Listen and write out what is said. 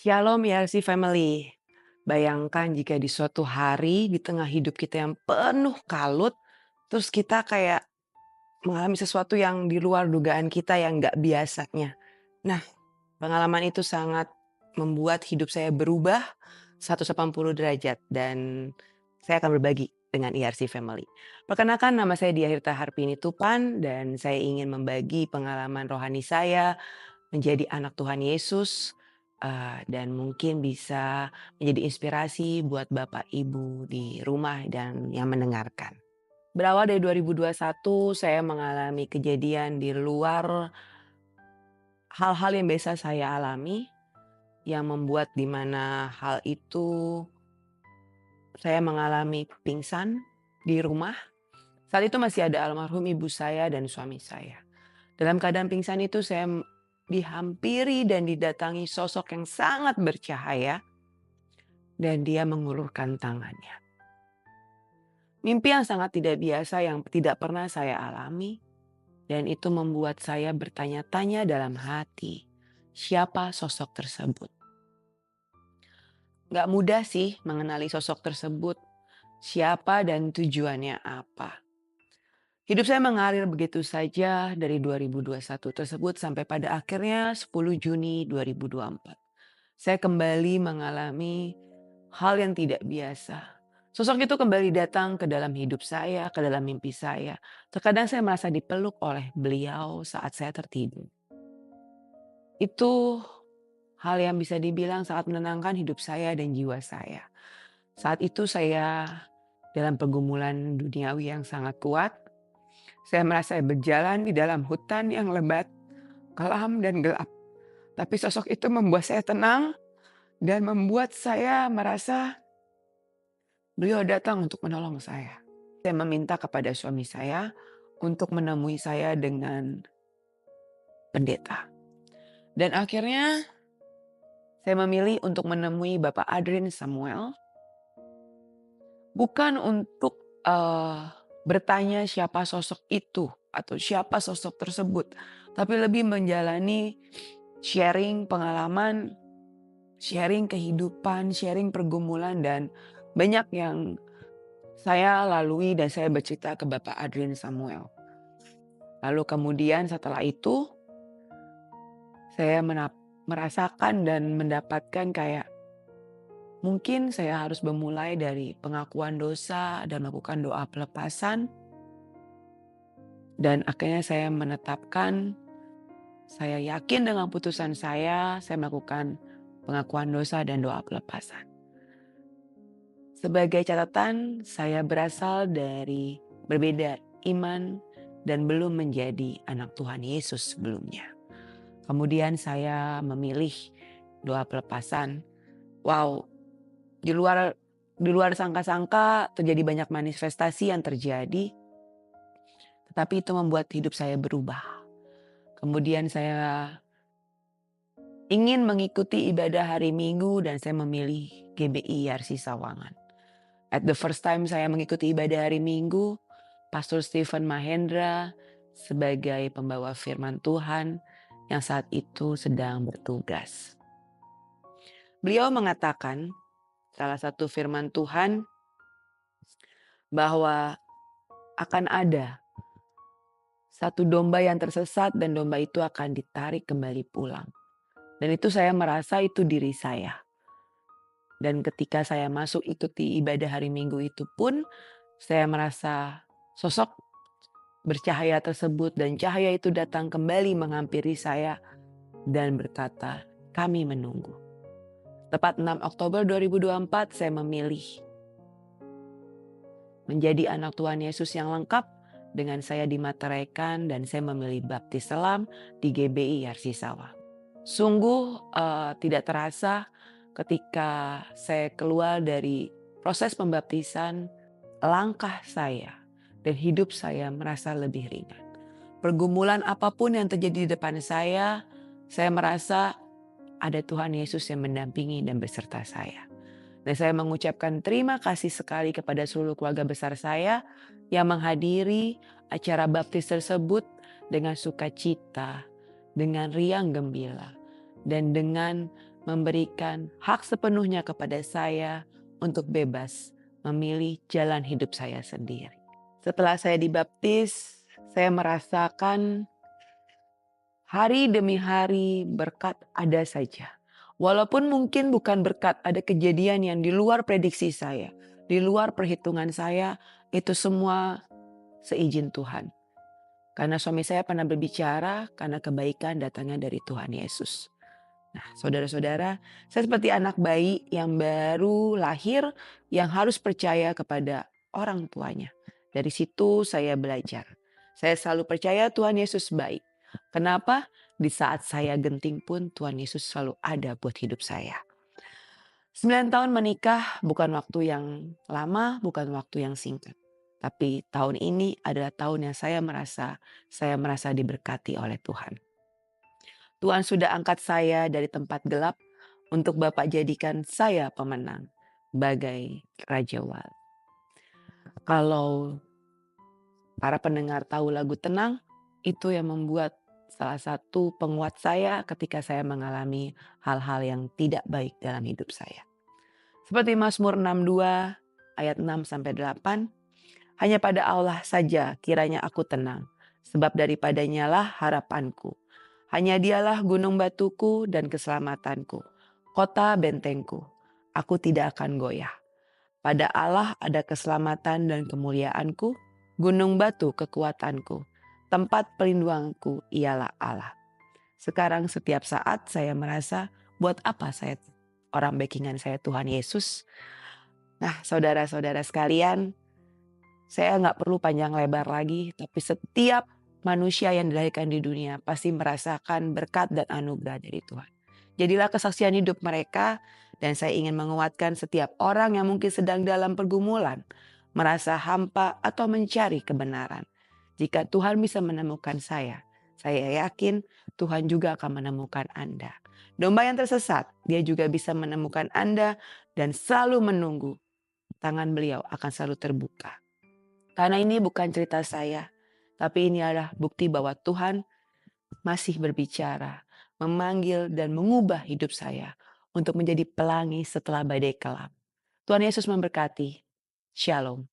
Shalom YRC Family. Bayangkan jika di suatu hari di tengah hidup kita yang penuh kalut, terus kita kayak mengalami sesuatu yang di luar dugaan kita yang nggak biasanya. Nah, pengalaman itu sangat membuat hidup saya berubah 180 derajat dan saya akan berbagi dengan IRC Family. Perkenalkan, nama saya Diah Hirta Harpini Tupan dan saya ingin membagi pengalaman rohani saya menjadi anak Tuhan Yesus, dan mungkin bisa menjadi inspirasi buat Bapak Ibu di rumah dan yang mendengarkan. Berawal dari 2021 saya mengalami kejadian di luar hal-hal yang biasa saya alami, yang membuat di mana hal itu saya mengalami pingsan di rumah. Saat itu masih ada almarhum ibu saya dan suami saya. Dalam keadaan pingsan itu saya dihampiri dan didatangi sosok yang sangat bercahaya dan dia mengulurkan tangannya. Mimpi yang sangat tidak biasa yang tidak pernah saya alami dan itu membuat saya bertanya-tanya dalam hati, siapa sosok tersebut? Gak mudah sih mengenali sosok tersebut, siapa dan tujuannya apa. Hidup saya mengalir begitu saja dari 2021 tersebut sampai pada akhirnya 10 Juni 2024. Saya kembali mengalami hal yang tidak biasa. Sosok itu kembali datang ke dalam hidup saya, ke dalam mimpi saya. Terkadang saya merasa dipeluk oleh beliau saat saya tertidur. Itu hal yang bisa dibilang sangat menenangkan hidup saya dan jiwa saya. Saat itu saya dalam pergumulan duniawi yang sangat kuat. Saya merasa berjalan di dalam hutan yang lebat, kelam dan gelap. Tapi sosok itu membuat saya tenang dan membuat saya merasa beliau datang untuk menolong saya. Saya meminta kepada suami saya untuk menemui saya dengan pendeta. Dan akhirnya saya memilih untuk menemui Bapak Adrian Samuel. Bukan untuk bertanya siapa sosok itu atau siapa sosok tersebut. Tapi lebih menjalani sharing pengalaman, sharing kehidupan, sharing pergumulan dan banyak yang saya lalui dan saya bercerita ke Bapak Adrian Samuel. Lalu kemudian setelah itu saya merasakan dan mendapatkan kayak mungkin saya harus memulai dari pengakuan dosa dan melakukan doa pelepasan. Dan akhirnya saya menetapkan, saya yakin dengan putusan saya melakukan pengakuan dosa dan doa pelepasan. Sebagai catatan, saya berasal dari berbeda iman dan belum menjadi anak Tuhan Yesus sebelumnya. Kemudian saya memilih doa pelepasan. Wow, di luar sangka-sangka terjadi banyak manifestasi yang terjadi. Tetapi itu membuat hidup saya berubah. Kemudian saya ingin mengikuti ibadah hari Minggu dan saya memilih GBI Yarsi Sawangan. At the first time saya mengikuti ibadah hari Minggu, Pastor Stephen Mahendra sebagai pembawa firman Tuhan yang saat itu sedang bertugas. Beliau mengatakan salah satu firman Tuhan bahwa akan ada satu domba yang tersesat dan domba itu akan ditarik kembali pulang. Dan itu saya merasa itu diri saya. Dan ketika saya masuk ikuti ibadah hari Minggu itu pun, saya merasa sosok bercahaya tersebut dan cahaya itu datang kembali menghampiri saya dan berkata, kami menunggu. Tepat 6 Oktober 2024 saya memilih menjadi anak Tuhan Yesus yang lengkap dengan saya dimateraikan dan saya memilih baptis selam di GBI Yarsi Sawah. Sungguh tidak terasa ketika saya keluar dari proses pembaptisan, langkah saya dan hidup saya merasa lebih ringan. Pergumulan apapun yang terjadi di depan saya merasa ada Tuhan Yesus yang mendampingi dan beserta saya. Dan saya mengucapkan terima kasih sekali kepada seluruh keluarga besar saya yang menghadiri acara baptis tersebut dengan sukacita, dengan riang gembira, dan dengan memberikan hak sepenuhnya kepada saya untuk bebas memilih jalan hidup saya sendiri. Setelah saya dibaptis, saya merasakan hari demi hari berkat ada saja. Walaupun mungkin bukan berkat, ada kejadian yang di luar prediksi saya, di luar perhitungan saya, itu semua seizin Tuhan. Karena suami saya pernah berbicara, karena kebaikan datangnya dari Tuhan Yesus. Nah, saudara-saudara, saya seperti anak bayi yang baru lahir, yang harus percaya kepada orang tuanya. Dari situ saya belajar. Saya selalu percaya Tuhan Yesus baik. Kenapa? Di saat saya genting pun Tuhan Yesus selalu ada buat hidup saya. 9 tahun menikah bukan waktu yang lama, bukan waktu yang singkat. Tapi tahun ini adalah tahun yang saya merasa diberkati oleh Tuhan. Tuhan sudah angkat saya dari tempat gelap untuk Bapak jadikan saya pemenang bagai Raja Wali. Kalau para pendengar tahu lagu Tenang, itu yang membuat salah satu penguat saya ketika saya mengalami hal-hal yang tidak baik dalam hidup saya. Seperti Mazmur 62 ayat 6-8, hanya pada Allah saja kiranya aku tenang, sebab daripadanya lah harapanku. Hanya dialah gunung batuku dan keselamatanku, kota bentengku. Aku tidak akan goyah. Pada Allah ada keselamatan dan kemuliaanku, gunung batu kekuatanku, tempat perlindunganku ialah Allah. Sekarang setiap saat saya merasa, buat apa saya, orang backingan saya Tuhan Yesus. Nah, saudara-saudara sekalian, saya nggak perlu panjang lebar lagi, tapi setiap manusia yang dilahirkan di dunia pasti merasakan berkat dan anugerah dari Tuhan. Jadilah kesaksian hidup mereka, dan saya ingin menguatkan setiap orang yang mungkin sedang dalam pergumulan, merasa hampa atau mencari kebenaran. Jika Tuhan bisa menemukan saya yakin Tuhan juga akan menemukan Anda. Domba yang tersesat, dia juga bisa menemukan Anda dan selalu menunggu. Tangan beliau akan selalu terbuka. Karena ini bukan cerita saya, tapi ini adalah bukti bahwa Tuhan masih berbicara, memanggil dan mengubah hidup saya untuk menjadi pelangi setelah badai kelam. Tuhan Yesus memberkati. Shalom.